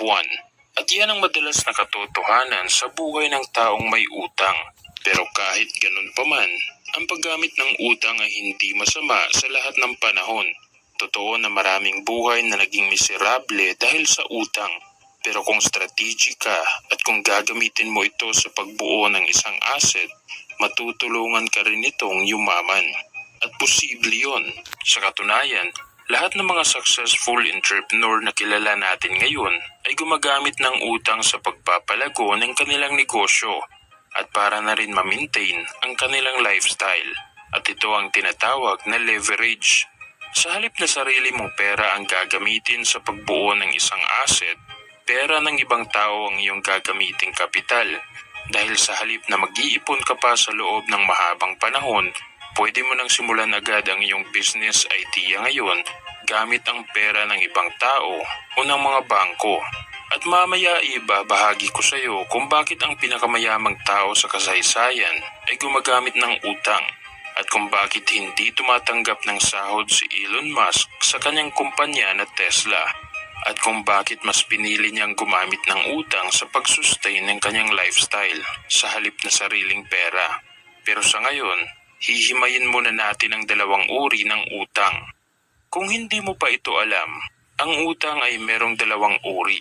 buwan. At yan ang madalas na katotohanan sa buhay ng taong may utang. Pero kahit ganun pa man, ang paggamit ng utang ay hindi masama sa lahat ng panahon. Totoo na maraming buhay na naging miserable dahil sa utang. Pero kung strategic ka at kung gagamitin mo ito sa pagbuo ng isang asset, matutulungan ka rin itong yumaman. At posible yon. Sa katunayan, lahat ng mga successful entrepreneur na kilala natin ngayon ay gumagamit ng utang sa pagpapalago ng kanilang negosyo at para na rin ma-maintain ang kanilang lifestyle. At ito ang tinatawag na leverage. Sa halip na sarili mong pera ang gagamitin sa pagbuo ng isang asset, pera ng ibang tao ang iyong gagamiting kapital. Dahil sa halip na mag-iipon ka pa sa loob ng mahabang panahon, pwede mo nang simulan agad ang iyong business idea ngayon gamit ang pera ng ibang tao o ng mga bangko. At mamaya ibabahagi ko sa iyo kung bakit ang pinakamayamang tao sa kasaysayan ay gumagamit ng utang. At kung bakit hindi tumatanggap ng sahod si Elon Musk sa kanyang kumpanya na Tesla. At kung bakit mas pinili niyang gumamit ng utang sa pag-sustain ng kanyang lifestyle sa halip na sariling pera. Pero sa ngayon, hihimayin muna natin ang dalawang uri ng utang. Kung hindi mo pa ito alam, ang utang ay merong dalawang uri.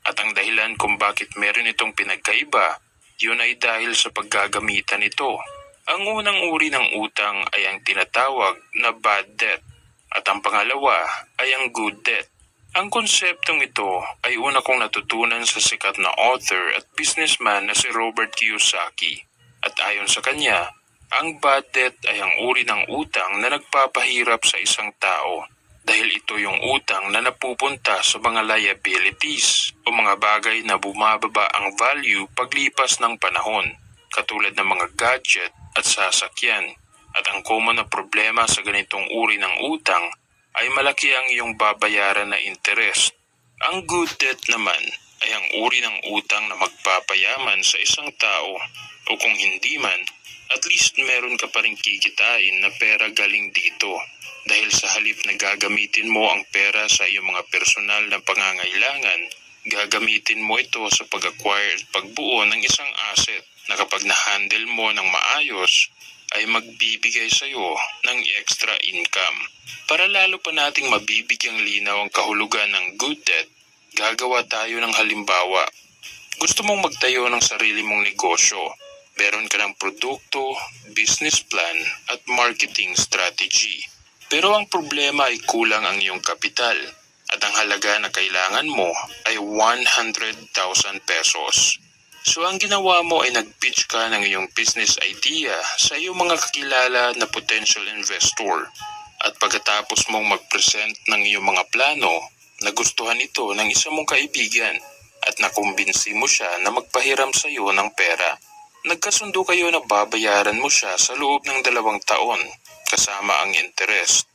At ang dahilan kung bakit meron itong pinagkaiba, yun ay dahil sa paggagamitan ito. Ang unang uri ng utang ay ang tinatawag na bad debt at ang pangalawa ay ang good debt. Ang konseptong ito ay una kong natutunan sa sikat na author at businessman na si Robert Kiyosaki. At ayon sa kanya, ang bad debt ay ang uri ng utang na nagpapahirap sa isang tao dahil ito yung utang na napupunta sa mga liabilities o mga bagay na bumababa ang value paglipas ng panahon, katulad ng mga gadget at sasakyan. At ang common na problema sa ganitong uri ng utang ay malaki ang iyong babayaran na interest. Ang good debt naman ay ang uri ng utang na magpapayaman sa isang tao o kung hindi man, at least meron ka pa rin kikitain na pera galing dito dahil sa halip na gagamitin mo ang pera sa iyong mga personal na pangangailangan, gagamitin mo ito sa pag-acquire at pagbuo ng isang asset na kapag na-handle mo ng maayos ay magbibigay sa iyo ng extra income. Para lalo pa nating mabibigyang linaw ang kahulugan ng good debt, gagawa tayo ng halimbawa. Gusto mong magtayo ng sarili mong negosyo. Meron ka ng produkto, business plan at marketing strategy. Pero ang problema ay kulang ang iyong kapital at ang halaga na kailangan mo ay 100,000 pesos. So ang ginawa mo ay nag-pitch ka ng iyong business idea sa iyong mga kakilala na potential investor. At pagkatapos mong mag-present ng iyong mga plano, nagustuhan ito ng isa mong kaibigan at nakumbinsi mo siya na magpahiram sa iyo ng pera. Nagkasundo kayo na babayaran mo siya sa loob ng 2 taon kasama ang interest.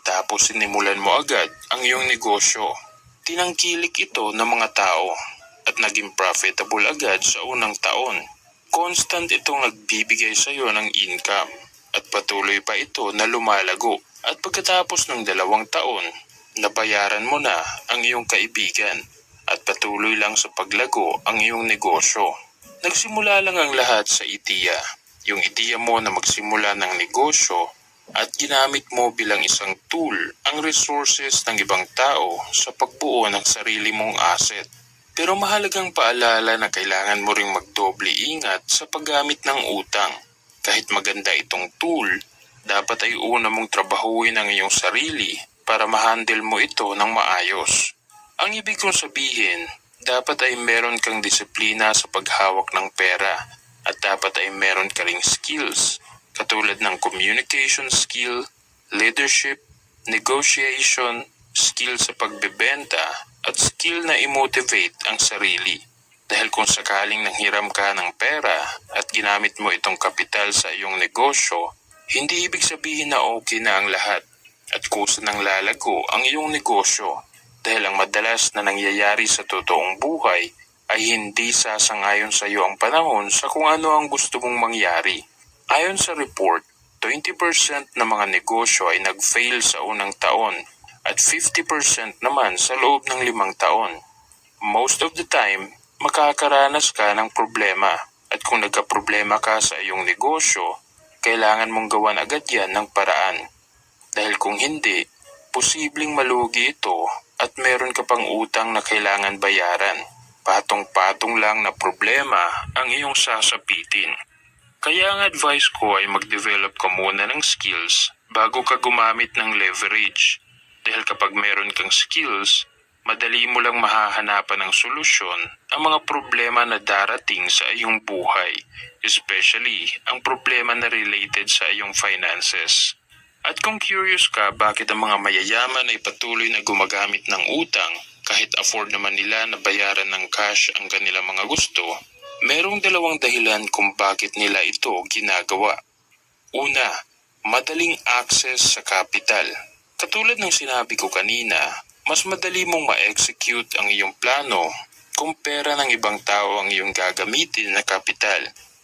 Tapos sinimulan mo agad ang iyong negosyo. Tinangkilik ito ng mga tao at naging profitable agad sa unang taon. Constant itong nagbibigay sa iyo ng income at patuloy pa ito na lumalago. At pagkatapos ng 2 taon, nabayaran mo na ang iyong kaibigan at patuloy lang sa paglago ang iyong negosyo. Nagsimula lang ang lahat sa ideya. Yung ideya mo na magsimula ng negosyo at ginamit mo bilang isang tool ang resources ng ibang tao sa pagbuo ng sarili mong asset. Pero mahalagang paalala na kailangan mo ring magdoble ingat sa paggamit ng utang. Kahit maganda itong tool, dapat ay una mong trabahuin ang iyong sarili para ma-handle mo ito ng maayos. Ang ibig kong sabihin, dapat ay meron kang disiplina sa paghawak ng pera at dapat ay meron ka ring skills katulad ng communication skill, leadership, negotiation, skill sa pagbebenta at skill na i-motivate ang sarili. Dahil kung sakaling nanghiram ka ng pera at ginamit mo itong kapital sa iyong negosyo, hindi ibig sabihin na okay na ang lahat at kusa ng lalago ang iyong negosyo. Dahil ang madalas na nangyayari sa totoong buhay ay hindi sasangayon sa iyo ang panahon sa kung ano ang gusto mong mangyari. Ayon sa report, 20% ng mga negosyo ay nag-fail sa unang taon at 50% naman sa loob ng 5 taon. Most of the time, makakaranas ka ng problema. At kung nagka-problema ka sa iyong negosyo, kailangan mong gawan agad yan ng paraan. Dahil kung hindi, posibleng malugi ito at meron ka pang utang na kailangan bayaran. Patong-patong lang na problema ang iyong sasapitin. Kaya ang advice ko ay mag-develop ka muna ng skills bago ka gumamit ng leverage. Dahil kapag meron kang skills, madali mo lang mahahanapan ng solusyon ang mga problema na darating sa iyong buhay, especially ang problema na related sa iyong finances. At kung curious ka bakit ang mga mayayaman ay patuloy na gumagamit ng utang kahit afford naman nila na bayaran ng cash ang kanilang mga gusto, merong dalawang dahilan kung bakit nila ito ginagawa. Una, madaling access sa capital. Katulad ng sinabi ko kanina, mas madali mong ma-execute ang iyong plano kung pera ng ibang tao ang iyong gagamitin na kapital.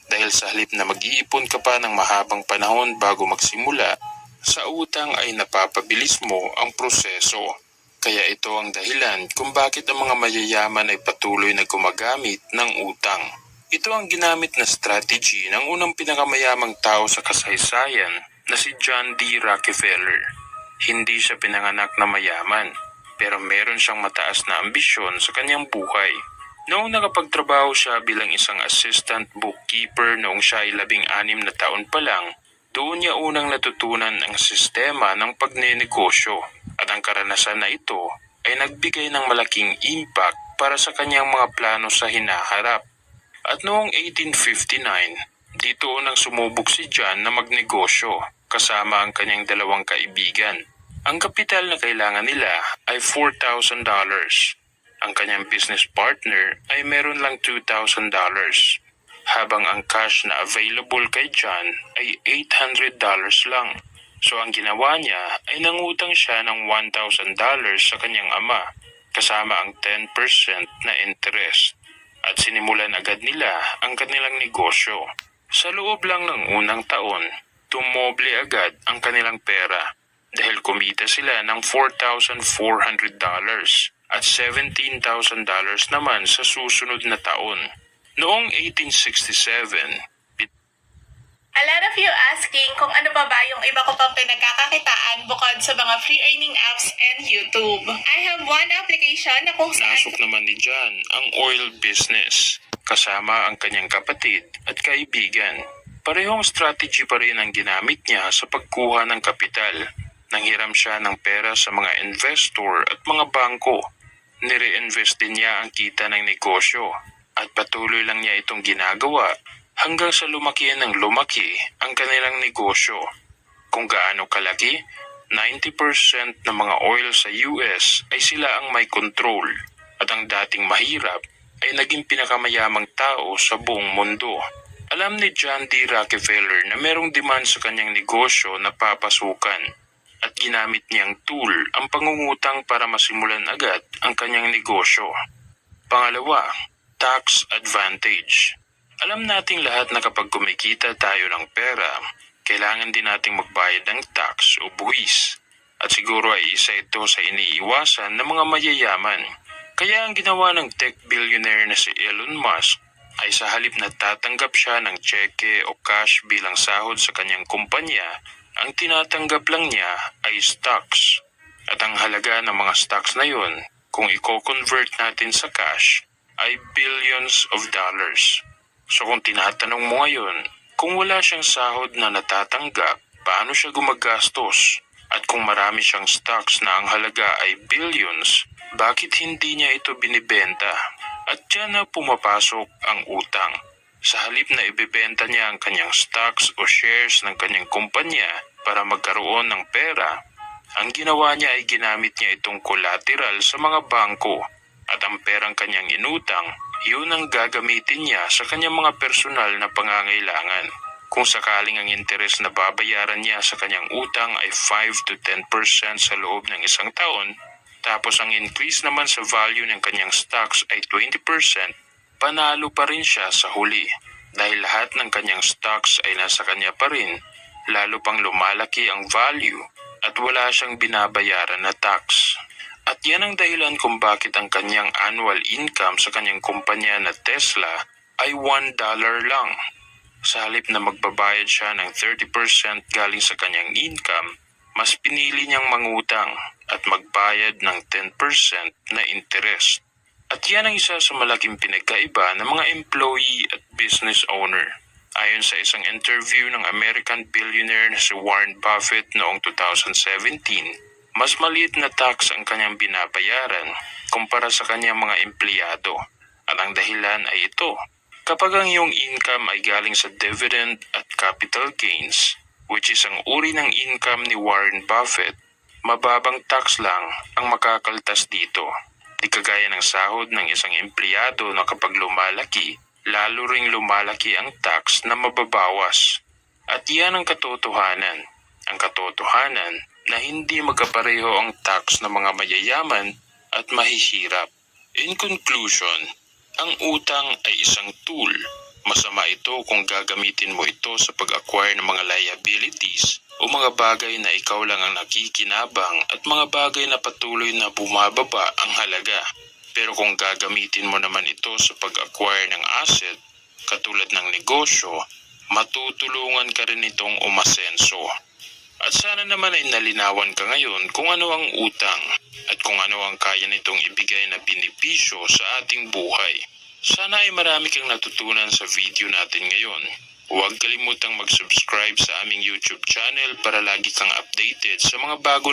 Dahil sa halip na mag-iipon ka pa ng mahabang panahon bago magsimula, sa utang ay napapabilis mo ang proseso. Kaya ito ang dahilan kung bakit ang mga mayayaman ay patuloy na gumagamit ng utang. Ito ang ginamit na strategy ng unang pinakamayamang tao sa kasaysayan na si John D. Rockefeller. Hindi siya pinanganak na mayaman, pero meron siyang mataas na ambisyon sa kanyang buhay. Noong nakapagtrabaho siya bilang isang assistant bookkeeper noong siya ay 16 na taon pa lang, doon niya unang natutunan ang sistema ng pagnenegosyo at ang karanasan na ito ay nagbigay ng malaking impact para sa kanyang mga plano sa hinaharap. At noong 1859, dito unang sumubok si John na magnegosyo kasama ang kanyang dalawang kaibigan. Ang kapital na kailangan nila ay $4,000. Ang kanyang business partner ay meron lang $2,000. Habang ang cash na available kay John ay $800 lang. So ang ginawa niya ay nangutang siya ng $1,000 sa kanyang ama kasama ang 10% na interest. At sinimulan agad nila ang kanilang negosyo. Sa loob lang ng unang taon, tumoble agad ang kanilang pera dahil kumita sila ng $4,400 at $17,000 naman sa susunod na taon. Noong 1867, A lot of you asking kung ano pa ba yung iba ko pang pinagkakakitaan bukod sa mga free earning apps and YouTube. I have one application na kung saan nasok naman ni John ang oil business kasama ang kanyang kapatid at kaibigan. Parehong strategy pa rin ang ginamit niya sa pagkuha ng kapital. Nanghiram siya ng pera sa mga investor at mga bangko. Nire-invest din niya ang kita ng negosyo at patuloy lang niya itong ginagawa hanggang sa lumaki ng lumaki ang kanilang negosyo. Kung gaano kalaki, 90% ng mga oil sa US ay sila ang may control at ang dating mahirap ay naging pinakamayamang tao sa buong mundo. Alam ni John D. Rockefeller na merong demand sa kanyang negosyo na papasukan at ginamit niyang tool ang pangungutang para masimulan agad ang kanyang negosyo. Pangalawa, tax advantage. Alam nating lahat na kapag kumikita tayo ng pera, kailangan din nating magbayad ng tax o buwis. At siguro ay isa ito sa iniiwasan ng mga mayayaman. Kaya ang ginawa ng tech billionaire na si Elon Musk ay sa halip na tatanggap siya ng cheque o cash bilang sahod sa kanyang kumpanya, ang tinatanggap lang niya ay stocks. At ang halaga ng mga stocks na yun, kung i-convert natin sa cash, ay billions of dollars. So kung tinatanong mo ngayon, kung wala siyang sahod na natatanggap, paano siya gumagastos? At kung marami siyang stocks na ang halaga ay billions, bakit hindi niya ito binibenta? At diyan na pumapasok ang utang. Sa halip na ibebenta niya ang kanyang stocks o shares ng kanyang kumpanya para magkaroon ng pera, ang ginawa niya ay ginamit niya itong collateral sa mga bangko at ang perang kanyang inutang, yun ang gagamitin niya sa kanyang mga personal na pangangailangan. Kung sakaling ang interes na babayaran niya sa kanyang utang ay 5 to 10% sa loob ng isang taon, tapos ang increase naman sa value ng kanyang stocks ay 20%, panalo pa rin siya sa huli. Dahil lahat ng kanyang stocks ay nasa kanya pa rin, lalo pang lumalaki ang value at wala siyang binabayaran na tax. At yan ang dahilan kung bakit ang kanyang annual income sa kanyang kumpanya na Tesla ay $1 lang. Sa halip na magbabayad siya ng 30% galing sa kanyang income, mas pinili niyang mangutang at magbayad ng 10% na interest. At yan ang isa sa malaking pinagkaiba ng mga employee at business owner. Ayon sa isang interview ng American billionaire na si Warren Buffett noong 2017, mas maliit na tax ang kanyang binabayaran kumpara sa kanyang mga empleyado. At ang dahilan ay ito. Kapag ang iyong income ay galing sa dividend at capital gains, which is ang uri ng income ni Warren Buffett, mababang tax lang ang makakaltas dito. Di kagaya ng sahod ng isang empleyado na kapag lumalaki, lalo ring lumalaki ang tax na mababawas. At yan ang katotohanan. Ang katotohanan na hindi magkapareho ang tax ng mga mayayaman at mahihirap. In conclusion, ang utang ay isang tool. Masama ito kung gagamitin mo ito sa pag-acquire ng mga liabilities o mga bagay na ikaw lang ang nakikinabang at mga bagay na patuloy na bumababa ang halaga. Pero kung gagamitin mo naman ito sa pag-acquire ng asset, katulad ng negosyo, matutulungan ka rin itong umasenso. At sana naman ay nalinawan ka ngayon kung ano ang utang at kung ano ang kaya nitong ibigay na benepisyo sa ating buhay. Sana ay marami kang natutunan sa video natin ngayon. Huwag kalimutang mag-subscribe sa aming YouTube channel para lagi kang updated sa mga bago